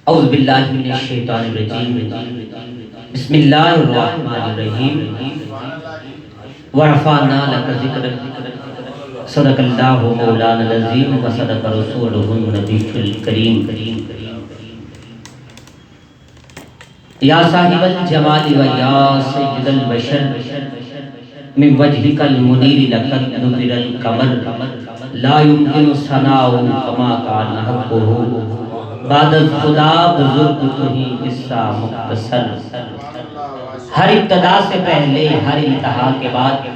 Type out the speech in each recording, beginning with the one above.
اعوذ باللہ من الشیطان الرجیم بسم اللہ الرحمن الرحیم ورفعنا لک ذکرک صدق اللہ مولانا العظیم وصدق رسولہ النبی الکریم یا صاحب الجمال و یا سید البشر من وجهک المنیر لقد نظر القمر لا يمكن ثناء کما کان حقہ بعد از خدا بزرگ تو ہی قصہ مختصر ہر ابتدا سے پہلے ہر انتہا کے بعد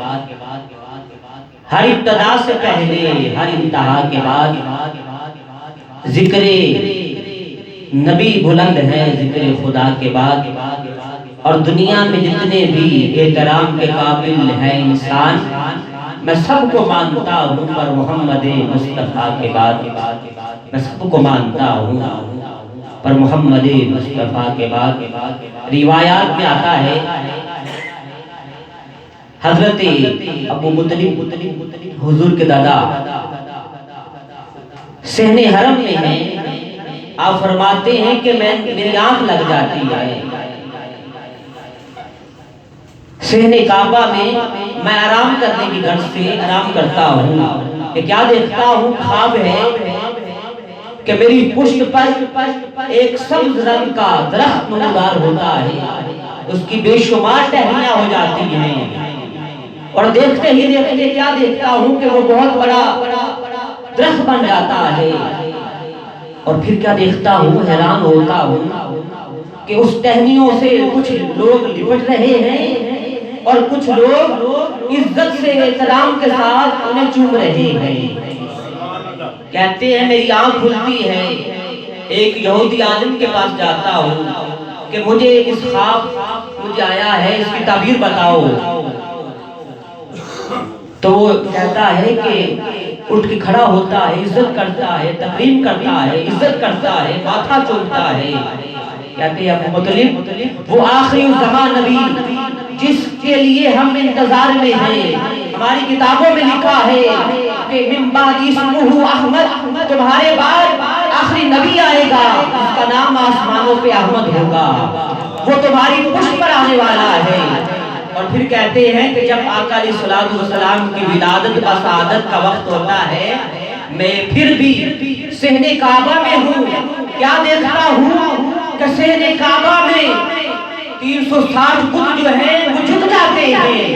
ہر ابتدا سے پہلے ہر انتہا کے بعد ذکر نبی بلند ہے ذکر خدا کے بعد اور دنیا میں جتنے بھی احترام کے قابل ہیں انسان میں سب کو مانتا ہوں پر محمد مصطفیٰ کے بعد میں سب کو مانتا ہوں پر محمد مصطفیٰ کے بعد روایات میں آتا ہے حضرت ابو مطلب حضور کے دادا صحن حرم میں ہیں آپ فرماتے ہیں کہ میری آنکھ لگ جاتی ہے صحن کعبہ میں میں آرام کرنے کی غرض سے آرام کرتا ہوں کہ کیا دیکھتا ہوں خواب ہے کہ میری پشت پر ایک سبز رنگ کا درخت نمودار ہوتا ہے اس کی بے شمار ٹہنیاں ہو جاتی ہیں اور دیکھتے ہی دیکھتے کیا دیکھتا ہوں کہ وہ بہت بڑا درخت بن جاتا ہے اور پھر کیا دیکھتا ہوں حیران ہوتا ہوں کہ اس ٹہنیوں سے کچھ لوگ لپٹ رہے ہیں اور کچھ لوگ عزت سے احترام کے ساتھ انہیں چوم رہے ہیں کہتے ہیں میری آنکھ کھلتی ہے ایک یہودی عالم کے پاس جاتا ہوں کہ مجھے اس خواب مجھے آیا ہے اس کی تعبیر بتاؤ تو وہ کہتا ہے کہ اٹھ کے کھڑا ہوتا ہے عزت کرتا ہے تکریم کرتا ہے عزت کرتا ہے ماتھا چومتا ہے کہتے ہیں ابو مطلب وہ آخری زمان نبی جس کے لیے ہم انتظار میں ہیں ہماری کتابوں میں لکھا ہے کہ من بعد اسمہ احمد تمہارے بعد آخری نبی آئے گا اس کا نام آسمانوں پہ احمد ہوگا وہ تمہاری پشت پر آنے والا ہے اور پھر کہتے ہیں کہ جب آقا علیہ الصلوۃ والسلام کی ولادت کا سعادت کا وقت ہوتا ہے میں پھر بھی صحن کعبہ میں ہوں کیا دیکھتا ہوں کہ صحن کعبہ میں 360 بت جو ہیں وہ جھک جاتے ہیں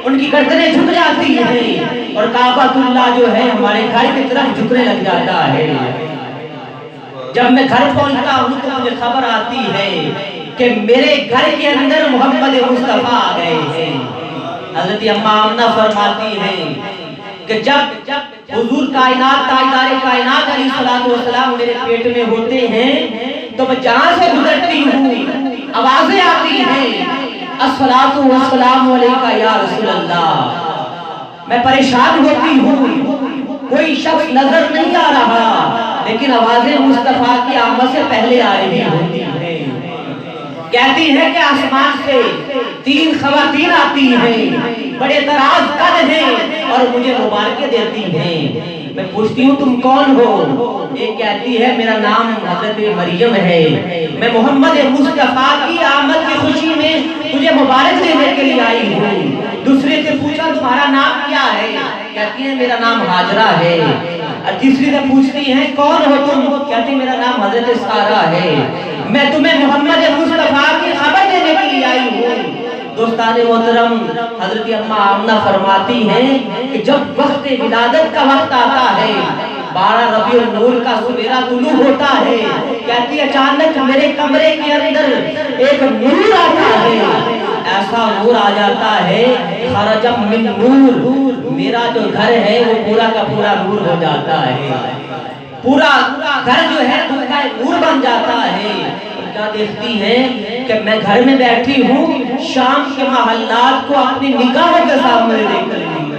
ان کی گردنیں جھک جاتی ہیں اور کعبۃ اللہ جو ہے ہمارے گھر کی طرف جھکنے لگ جاتا ہے جب میں گھر پہنچتا ہوں تو مجھے خبر آتی ہے کہ میرے گھر کے اندر محمد مصطفیٰ آ گئے ہیں حضرت اماں آمنہ فرماتی ہیں کہ جب حضور کائنات تاجدار کائنات علیہ الصلوۃ والسلام میرے پیٹ میں ہوتے ہیں تو میں جہاں سے گزرتی ہوں آوازیں آتی ہیں الصلاۃ والسلام علیکہ یا رسول اللہ میں پریشان ہوتی ہوں کوئی شخص نظر نہیں آ رہا لیکن آوازیں مصطفیٰ کی آمد سے پہلے آ رہی ہوتی ہیں کہتی ہے کہ آسمان سے 3 خواتین آتی ہیں بڑے دراز قد ہیں اور مجھے مبارکیں دیتی ہیں میں پوچھتی ہوں تم کون ہو ایک کہتی ہے میرا نام حضرت مریم ہے میں محمد مصطفیٰ کی آمد کی خوشی میں تجھے مبارک دینے کے لیے آئی ہوں دوسرے سے پوچھا تمہارا نام کیا ہے کہتی ہے میرا نام ہاجرہ ہے اور تیسری سے پوچھتی ہیں کون ہو تم کہتی میرا نام حضرت سارہ ہے میں تمہیں محمد مصطفیٰ کی خبر دینے کے لیے آئی ہوں دوستان محترم حضرت اماں آمنہ فرماتی ہیں کہ جب وقت ولادت کا وقت آتا ہے 12 ربیع الاول کا سویرا طلوع ہوتا ہے کہتی اچانک میرے کمرے کے اندر ایک نور آتا ہے ایسا نور آ جاتا ہے خرج من نور میرا جو گھر ہے وہ پورا کا پورا نور ہو جاتا ہے پورا گھر جو ہے نور بن جاتا ہے کیا دیکھتی ہیں کہ میں گھر میں بیٹھی ہوں شام کے محلات کو اپنی نگاہوں کے سامنے دیکھ رہی ہوں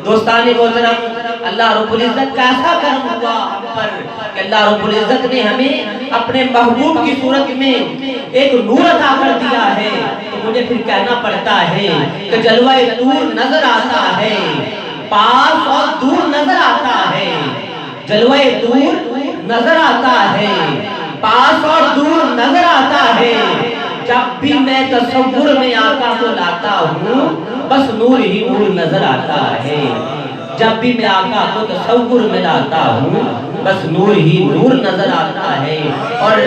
دوستان محترم اللہ رب العزت کا ایسا کرم ہوا ہم پر کہ اللہ رب العزت نے ہمیں اپنے محبوب کی صورت میں ایک نور عطا کر دیا ہے تو مجھے پھر کہنا پڑتا ہے کہ جلوہ نور نظر آتا ہے پاس اور دور نظر آتا ہے جلوہ نور نظر آتا ہے پاس بس نور ہی نور نظر آتا ہے. جب بھی میں آقا کو تصور میں لاتا ہوں بس نور ہی نور نظر آتا ہے. اور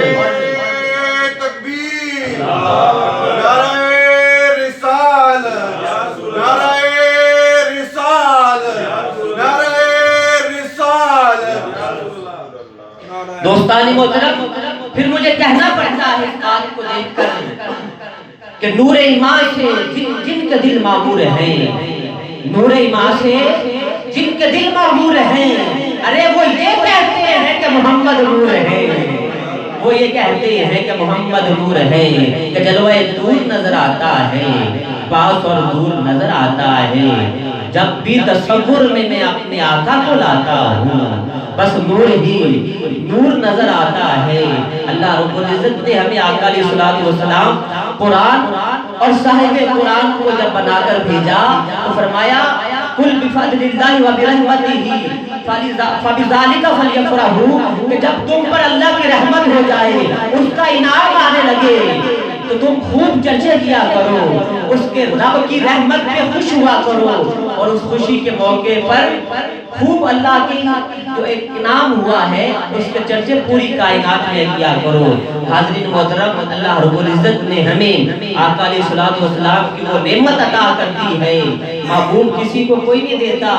تکبیر، نعرہ رسالت، نعرہ رسالت، نعرہ رسالت. دوستانی محترم، پھر مجھے کہنا پڑتا ہے اس آیت کو دیکھ کر کہ نور ایمان سے جن کے دل معمور ہیں، نور ایمان سے جن کے دل معمور ہیں، ارے وہ یہ کہتے ہیں کہ محمد نور ہے، وہ یہ کہتے ہیں کہ محمد نور ہے، کہ جلوہ دور نظر آتا ہے، پاس اور دور نظر آتا ہے. جب بھی تصور میں اپنے آقا کو لاتا ہوں بس نور ہی نور نظر آتا ہے. اللہ رب العزت نے ہمیں آقا علیہ الصلوۃ والسلام قرآن اور صاحب قرآن کو جب بنا کر بھیجا تو فرمایا قل بفضل اللہ وبرحمتہ فبذالک فلیفرحوا، کہ جب تم پر اللہ کی رحمت ہو جائے، اس کا انعام آنے لگے تو تم خوب چرچے کیا کرو، اس کے رب کی رحمت پہ خوش ہوا کرو، اور اس خوشی کے موقع پر خوب اللہ کی جو ایک انعام ہوا ہے اس کے چرچے پوری کائنات میں کیا کرو. حاضرین محترم، اللہ رب العزت نے ہمیں آقا علیہ الصلوۃ والسلام کی وہ نعمت عطا کر دی ہے، محبوب کسی کو کوئی نہیں دیتا.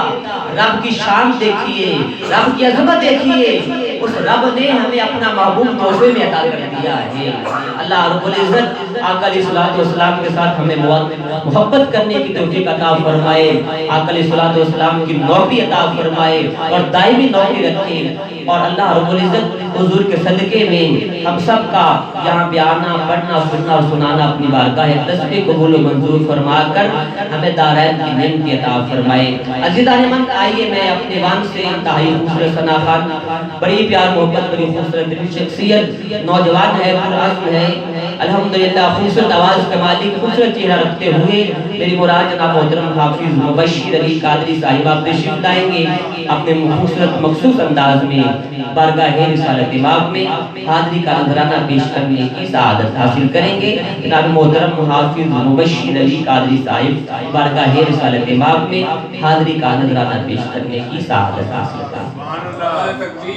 رب کی شان دیکھیے، رب کی عظمت دیکھیے، اس رب نے ہمیں اپنا محبوب تحفے میں عطا کر دیا ہے. اللہ رب العزت آقا علیہ الصلوۃ والسلام کے ساتھ ہمیں محبت کرنے کی توفیق عطا فرمائے، آقا علیہ الصلوۃ والسلام کی نوکری عطا فرمائے اور دائمی نوکری رکھے. اور اللہ رب العزت حضور کے صدقے میں ہم سب کا یہاں پہ آنا، پڑھنا، سننا اور سنانا اپنی بارگاہ اقدس میں قبول و منظور فرما کر ہمیں دارین کی نعمت عطا فرمائے. عزیزان من، آئیے میں اپنے وان سے انتہائی خوبصورت ثنا خان، بڑی پیار محبت، بڑی خوبصورت شخصیت، نوجوان ہے، پرعزم ہے، الحمدللہ خوبصورت آواز کے مالک، خوبصورت چہرہ رکھتے ہوئے میری مراد جناب محترم حافظ مبشر علی قادری صاحب آپ تشریف لائیں گے اپنے خوبصورت مخصوص انداز میں بارگاہ رسالت امام میں حاضری کا نذرانہ پیش کرنے کی سعادت حاصل کریں گے. جناب محترم حافظ مبشر علی قادری صاحب بارگاہ رسالت امام میں حاضری کا نذرانہ پیش کرنے کی سعادت حاصل کریں.